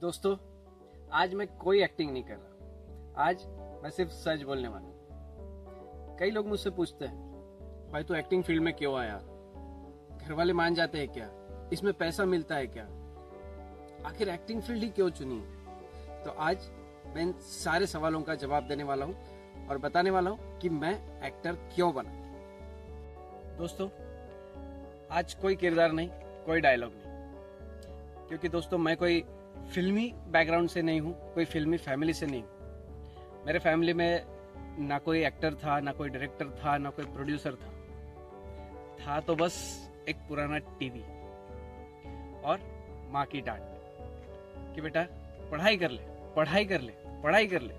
दोस्तों, आज मैं कोई एक्टिंग नहीं कर रहा। आज मैं सिर्फ सच बोलने वाला हूँ। कई लोग मुझसे पूछते हैं, भाई तू एक्टिंग फील्ड में क्यों आया? घर वाले मान जाते हैं क्या? इसमें पैसा मिलता है क्या? आखिर एक्टिंग फील्ड ही क्यों चुनी? तो आज मैं इन सारे सवालों का जवाब देने वाला हूँ और बताने वाला हूँ कि मैं एक्टर क्यों बना। दोस्तों, आज कोई किरदार नहीं, कोई डायलॉग नहीं, क्योंकि दोस्तों मैं कोई फिल्मी बैकग्राउंड से नहीं हूँ, कोई फिल्मी फैमिली से नहीं हूँ। मेरे फैमिली में ना कोई एक्टर था, ना कोई डायरेक्टर था, ना कोई प्रोड्यूसर था तो बस एक पुराना टीवी और माँ की डांट कि बेटा पढ़ाई कर ले, पढ़ाई कर ले, पढ़ाई कर ले।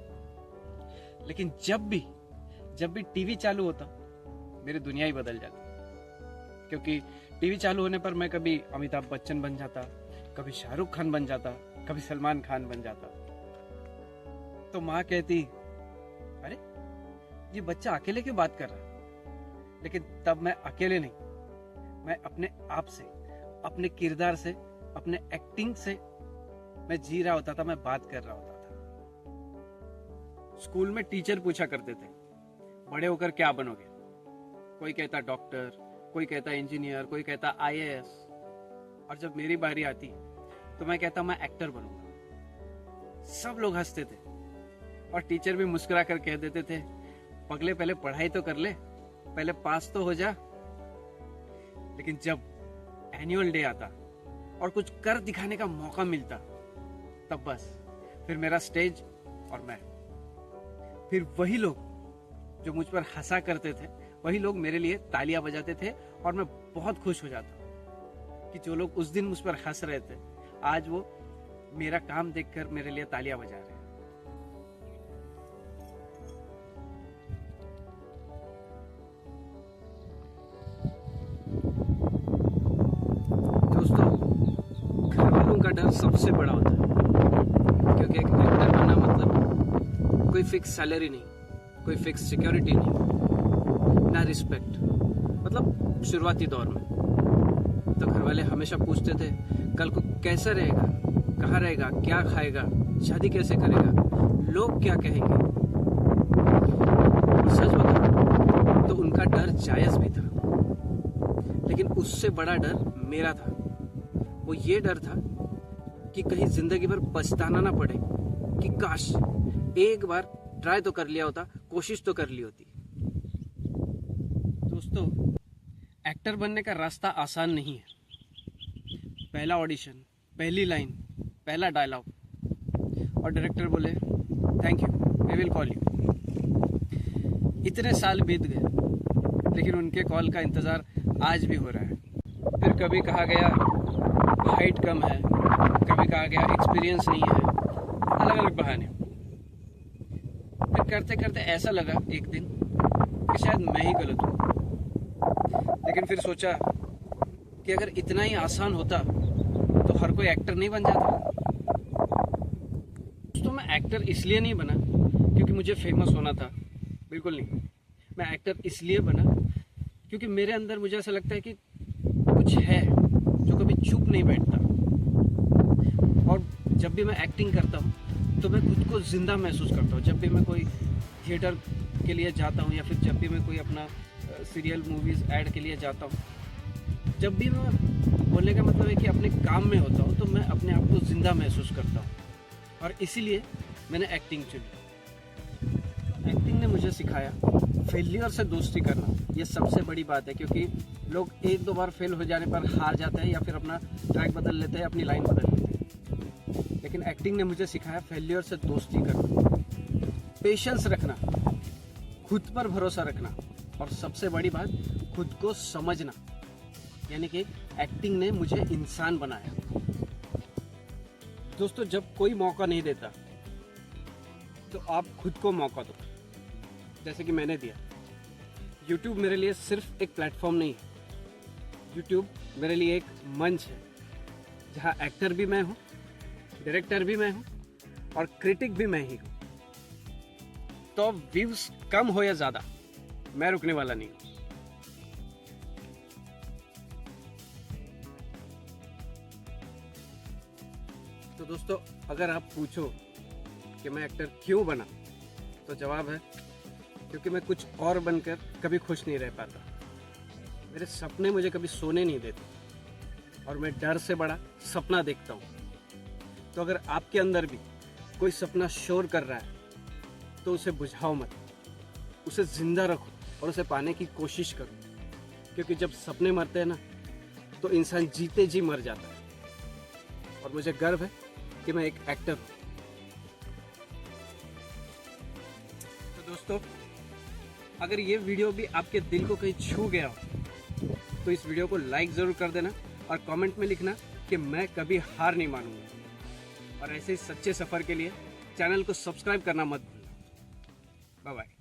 लेकिन जब भी टीवी चालू होता, मेरी दुनिया ही बदल जाती, क्योंकि टीवी चालू होने पर मैं कभी अमिताभ बच्चन बन जाता, कभी शाहरुख खान बन जाता, कभी सलमान खान बन जाता। तो माँ कहती, अरे ये बच्चा अकेले क्यों बात कर रहा है? लेकिन तब मैं अकेले नहीं, मैं अपने आप से, अपने किरदार से, अपने एक्टिंग से मैं जी रहा होता था, मैं बात कर रहा होता था। स्कूल में टीचर पूछा करते थे, बड़े होकर क्या बनोगे? कोई कहता डॉक्टर, कोई कहता इंजीनियर, कोई कहता आईएएस। और जब मेरी बारी आती तो मैं कहता मैं एक्टर बनूंगा। सब लोग हंसते थे और टीचर भी मुस्कुरा कर कह देते थे, पगले पहले पढ़ाई तो कर ले, पहले पास तो हो जा। लेकिन जब एनुअल डे आता और कुछ कर दिखाने का मौका मिलता, तब बस फिर मेरा स्टेज और मैं। फिर वही लोग जो मुझ पर हंसा करते थे, वही लोग मेरे लिए तालियां बजाते थे और मैं बहुत खुश हो जाता कि जो लोग उस दिन मुझ पर हंस रहे थे, आज वो मेरा काम देखकर मेरे लिए तालियां बजा रहे हैं। दोस्तों, घर वालों का डर सबसे बड़ा होता है, क्योंकि एक एक्टर बनना मतलब कोई फिक्स सैलरी नहीं, कोई फिक्स सिक्योरिटी नहीं, ना रिस्पेक्ट। मतलब शुरुआती दौर में तो घर वाले हमेशा पूछते थे, कल को कैसा रहेगा, कहाँ रहेगा, क्या खाएगा, शादी कैसे करेगा, लोग क्या कहेंगे। और सच बताऊं तो उनका डर जायज भी था, लेकिन उससे बड़ा डर मेरा था। वो ये डर था कि कहीं जिंदगी भर पछताना ना पड़े कि काश एक बार ट्राई तो कर लिया होता, कोशिश तो कर ली होती। दोस्तों, एक्टर बनने का रास्ता आसान नहीं है। पहला ऑडिशन, पहली लाइन, पहला डायलॉग और डायरेक्टर बोले thank you, we will call you. इतने साल बीत गए, लेकिन उनके कॉल का इंतजार आज भी हो रहा है। फिर कभी कहा गया हाइट कम है, कभी कहा गया एक्सपीरियंस नहीं है, अलग अलग बहाने। फिर करते करते ऐसा लगा एक दिन कि शायद मैं ही गलत हूँ। लेकिन फिर सोचा कि अगर इतना ही आसान होता तो हर कोई एक्टर नहीं बन जाता। तो मैं एक्टर इसलिए नहीं बना क्योंकि मुझे फेमस होना था, बिल्कुल नहीं। मैं एक्टर इसलिए बना क्योंकि मेरे अंदर मुझे ऐसा लगता है कि कुछ है जो कभी चुप नहीं बैठता। और जब भी मैं एक्टिंग करता हूँ तो मैं खुद को जिंदा महसूस करता हूँ। जब भी मैं कोई थिएटर के लिए जाता हूँ या फिर जब भी मैं कोई अपना सीरियल मूवीज ऐड के लिए जाता हूँ, जब भी मैं, बोलने का मतलब है कि अपने काम में होता हूँ, तो मैं अपने आप को जिंदा महसूस करता हूँ। और इसीलिए मैंने एक्टिंग चुनी। एक्टिंग ने मुझे सिखाया फेलियर से दोस्ती करना। ये सबसे बड़ी बात है, क्योंकि लोग एक दो बार फेल हो जाने पर हार जाते हैं या फिर अपना ट्रैक बदल लेते हैं, अपनी लाइन बदल लेते हैं। लेकिन एक्टिंग ने मुझे सिखाया फेलियर से दोस्ती करना, पेशेंस रखना, खुद पर भरोसा रखना और सबसे बड़ी बात खुद को समझना। यानी कि एक्टिंग ने मुझे इंसान बनाया। दोस्तों, जब कोई मौका नहीं देता तो आप खुद को मौका दो, जैसे कि मैंने दिया। YouTube मेरे लिए सिर्फ एक प्लेटफॉर्म नहीं है, YouTube मेरे लिए एक मंच है जहाँ एक्टर भी मैं हूँ, डायरेक्टर भी मैं हूँ और क्रिटिक भी मैं ही हूँ। तो व्यूज कम हो या ज़्यादा, मैं रुकने वाला नहीं हूँ। तो दोस्तों, अगर आप पूछो कि मैं एक्टर क्यों बना, तो जवाब है क्योंकि मैं कुछ और बनकर कभी खुश नहीं रह पाता। मेरे सपने मुझे कभी सोने नहीं देते और मैं डर से बड़ा सपना देखता हूँ। तो अगर आपके अंदर भी कोई सपना शोर कर रहा है तो उसे बुझाओ मत, उसे जिंदा रखो और उसे पाने की कोशिश करो, क्योंकि जब सपने मरते हैं ना तो इंसान जीते जी मर जाता है। और मुझे गर्व है कि मैं एक एक्टर हूँ। तो दोस्तों, अगर ये वीडियो भी आपके दिल को कहीं छू गया हो तो इस वीडियो को लाइक ज़रूर कर देना और कमेंट में लिखना कि मैं कभी हार नहीं मानूंगा। और ऐसे ही सच्चे सफ़र के लिए चैनल को सब्सक्राइब करना मत भूलना। Bye bye.